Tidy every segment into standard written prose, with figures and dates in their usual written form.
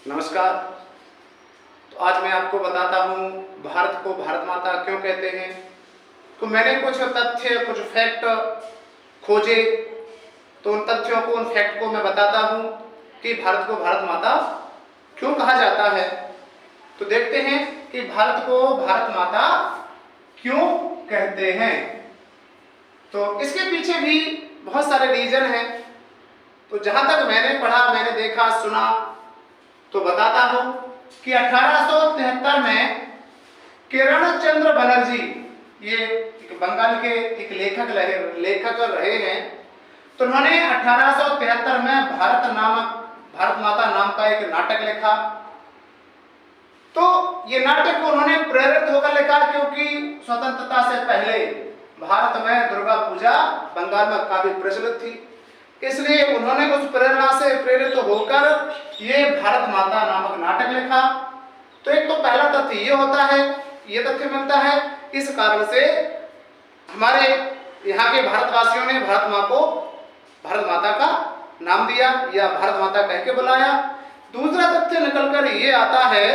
नमस्कार। तो आज मैं आपको बताता हूँ भारत को भारत माता क्यों कहते हैं। तो मैंने कुछ तथ्य कुछ फैक्ट खोजे, तो उन तथ्यों को उन फैक्ट को मैं बताता हूँ कि भारत को भारत माता क्यों कहा जाता है। तो देखते हैं कि भारत को भारत माता क्यों कहते हैं। तो इसके पीछे भी बहुत सारे रीजन हैं। तो जहां तक मैंने पढ़ा, मैंने देखा, सुना, तो बताता हूं कि 1873 में किरण चंद्र बनर्जी, ये एक बंगाल के एक लेखक रहे हैं। तो उन्होंने 1873 में भारत माता नाम का एक नाटक लिखा। तो ये नाटक उन्होंने प्रेरित होकर लिखा क्योंकि स्वतंत्रता से पहले भारत में दुर्गा पूजा बंगाल में काफी प्रचलित थी, इसलिए उन्होंने उस प्रेरणा से प्रेरित होकर ये भारत माता नामक नाटक लिखा। तो एक तो पहला तथ्य ये होता है, ये तथ्य मिलता है, इस कारण से हमारे यहाँ के भारतवासियों ने भारत माँ को भारत माता का नाम दिया या भारत माता कह के बुलाया। दूसरा तथ्य निकलकर ये आता है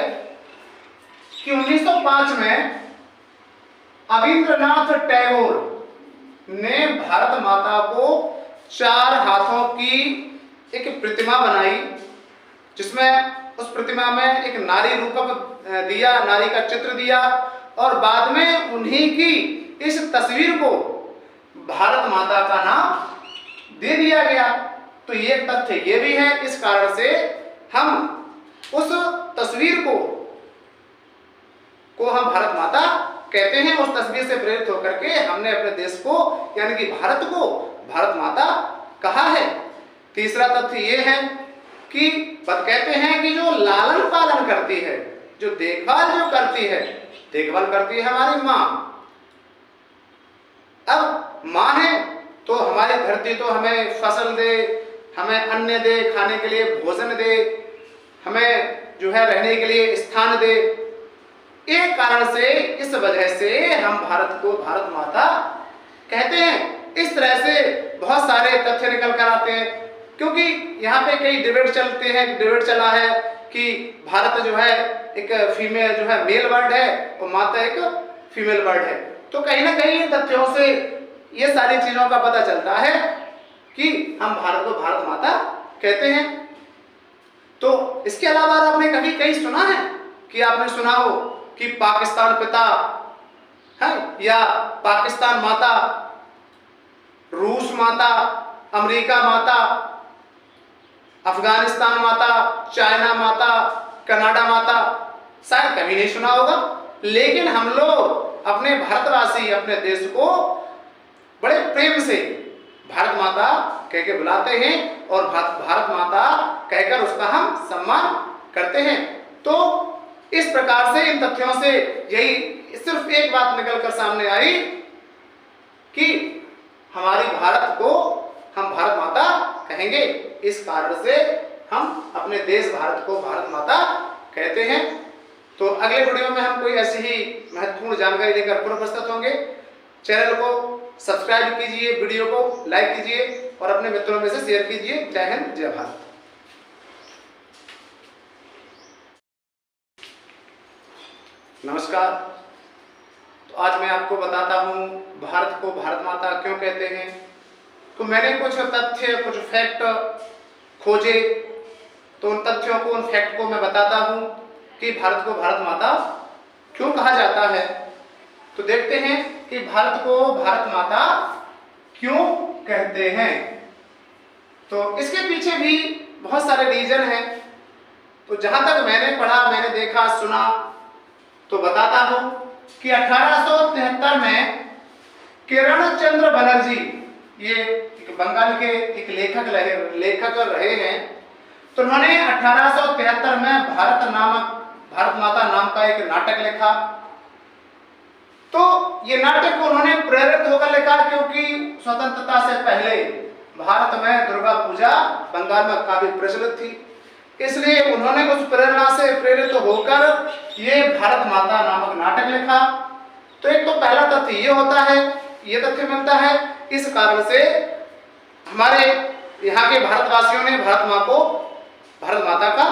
कि 1905 में रवींद्रनाथ टैगोर ने भारत माता को 4 हाथों की एक प्रतिमा बनाई, जिसमें उस प्रतिमा में एक नारी रूपक दिया, नारी का चित्र दिया, और बाद में उन्हीं की इस तस्वीर को भारत माता का नाम दे दिया गया। तो ये तथ्य ये भी है। इस कारण से हम उस तस्वीर को हम भारत माता कहते हैं। उस तस्वीर से प्रेरित होकर के हमने अपने देश को यानी कि भारत को भारत माता कहा है। तीसरा तथ्य ये है कि कहते हैं कि जो लालन पालन करती है, जो देखभाल करती है हमारी माँ। अब माँ है तो हमारी धरती तो हमें फसल दे, हमें अन्न दे, खाने के लिए भोजन दे, हमें जो है रहने के लिए स्थान दे। एक कारण से, इस वजह से हम भारत को भारत माता कहते हैं। इस तरह से बहुत सारे तथ्य निकल कर आते हैं, क्योंकि यहाँ पे कई डिबेट चला है कि भारत जो है एक फीमेल जो है मेल वर्ड है और माता एक फीमेल वर्ड है। तो कहीं ना कहीं इन तथ्यों से ये सारी चीजों का पता चलता है कि हम भारत को भारत माता कहते हैं। तो इसके अलावा आपने कभी कहीं सुना है कि आपने सुना हो कि पाकिस्तान पिता है या पाकिस्तान माता, रूस माता, अमेरिका माता, अफगानिस्तान माता, चाइना माता, कनाडा माता? शायद कभी नहीं सुना होगा। लेकिन हम लोग अपने भारतवासी अपने देश को बड़े प्रेम से भारत माता कह के बुलाते हैं और भारत माता कहकर उसका हम सम्मान करते हैं। तो इस प्रकार से इन तथ्यों से यही सिर्फ एक बात निकलकर सामने आई कि हमारी भारत को हम भारत माता कहेंगे। इस कारण से हम अपने देश भारत को भारत माता कहते हैं। तो अगले वीडियो में हम कोई ऐसी ही महत्वपूर्ण जानकारी लेकर पुनः प्रस्तुत होंगे। चैनल को सब्सक्राइब कीजिए, वीडियो को लाइक कीजिए और अपने मित्रों में से शेयर कीजिए। जय हिंद, जय भारत। नमस्कार। तो आज मैं आपको बताता हूँ भारत को भारत माता क्यों कहते हैं। तो मैंने कुछ तथ्य कुछ फैक्ट खोजे, तो उन तथ्यों को उन फैक्ट को मैं बताता हूँ कि भारत को भारत माता क्यों कहा जाता है। तो देखते हैं कि भारत को भारत माता क्यों कहते हैं। तो इसके पीछे भी बहुत सारे रीजन हैं। तो जहां तक मैंने पढ़ा, मैंने देखा, सुना, तो बताता हूं कि 1873 में किरण चंद्र बनर्जी, ये एक बंगाल के एक लेखक रहे हैं। तो उन्होंने 1873 में भारत माता नाम का एक नाटक लिखा। तो ये नाटक उन्होंने प्रेरित होकर लिखा क्योंकि स्वतंत्रता से पहले भारत में दुर्गा पूजा बंगाल में काफी प्रचलित थी, इसलिए उन्होंने उस प्रेरणा से प्रेरित होकर ये भारत माता नामक नाटक लिखा। तो एक तो पहला तथ्य ये होता है, ये तथ्य मिलता है। इस कारण से हमारे यहाँ के भारतवासियों ने भारत माँ को भारत माता का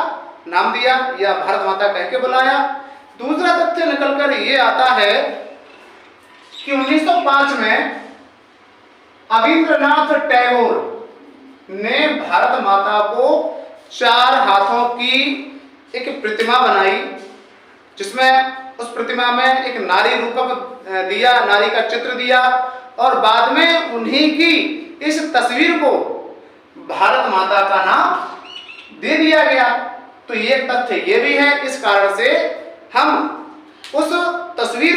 नाम दिया या भारत माता कह के बुलाया। दूसरा तथ्य निकल कर ये आता है कि 1905 में रवींद्रनाथ टैगोर ने भारत माता को 4 हाथों की एक प्रतिमा बनाई, जिसमें उस प्रतिमा में एक नारी रूपक दिया, नारी का चित्र दिया, और बाद में उन्हीं की इस तस्वीर को भारत माता का नाम दे दिया गया। तो ये तथ्य ये भी है। इस कारण से हम उस तस्वीर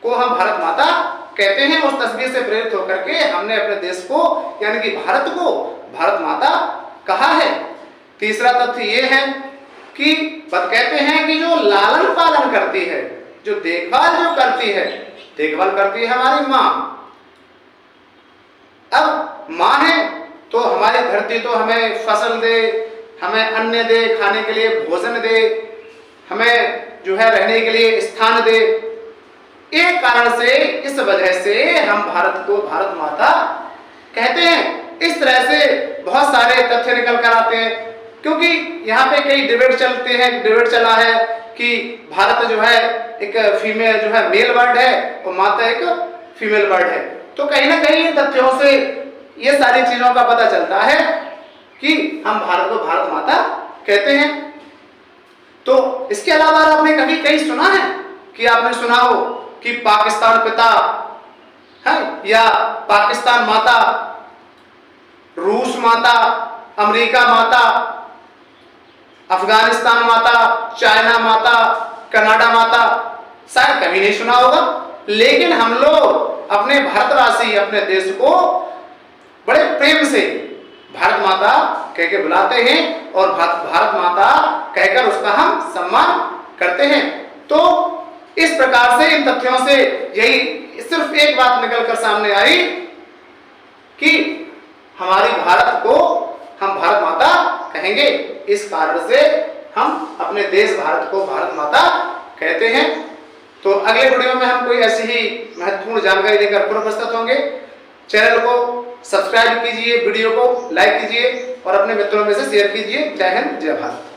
को हम भारत माता कहते हैं। उस तस्वीर से प्रेरित होकर के हमने अपने देश को यानी कि भारत को भारत माता कहा है। तीसरा तथ्य ये है कि कहते हैं कि जो लालन पालन करती है, जो देखभाल करती है हमारी माँ। अब माँ है तो हमारी धरती तो हमें फसल दे, हमें अन्न दे, खाने के लिए भोजन दे, हमें जो है रहने के लिए स्थान दे। एक कारण से, इस वजह से हम भारत को भारत माता कहते हैं। इस तरह से बहुत सारे तथ्य निकल कर आते हैं, क्योंकि यहाँ पे कई डिबेट चला है कि भारत जो है एक फीमेल जो है मेल वर्ड है और माता एक फीमेल वर्ड है। तो कहीं ना कहीं इन तथ्यों से ये सारी चीजों का पता चलता है कि हम भारत को भारत माता कहते हैं। तो इसके अलावा आपने कभी कहीं सुना है कि आपने सुना हो कि पाकिस्तान पिता है या पाकिस्तान माता, रूस माता, अमेरिका माता, अफगानिस्तान माता, चाइना माता, कनाडा माता? शायद कभी नहीं सुना होगा। लेकिन हम लोग अपने भारतवासी अपने देश को बड़े प्रेम से भारत माता कह के बुलाते हैं और भारत माता कहकर उसका हम सम्मान करते हैं। तो इस प्रकार से इन तथ्यों से यही सिर्फ एक बात निकलकर सामने आई कि हमारी भारत को हम भारत माता कहेंगे। इस कारण से हम अपने देश भारत को भारत माता कहते हैं। तो अगले वीडियो में हम कोई ऐसी ही महत्वपूर्ण जानकारी लेकर पुनः उपस्थित होंगे। चैनल को सब्सक्राइब कीजिए, वीडियो को लाइक कीजिए और अपने मित्रों में से शेयर कीजिए। जय हिंद, जय भारत।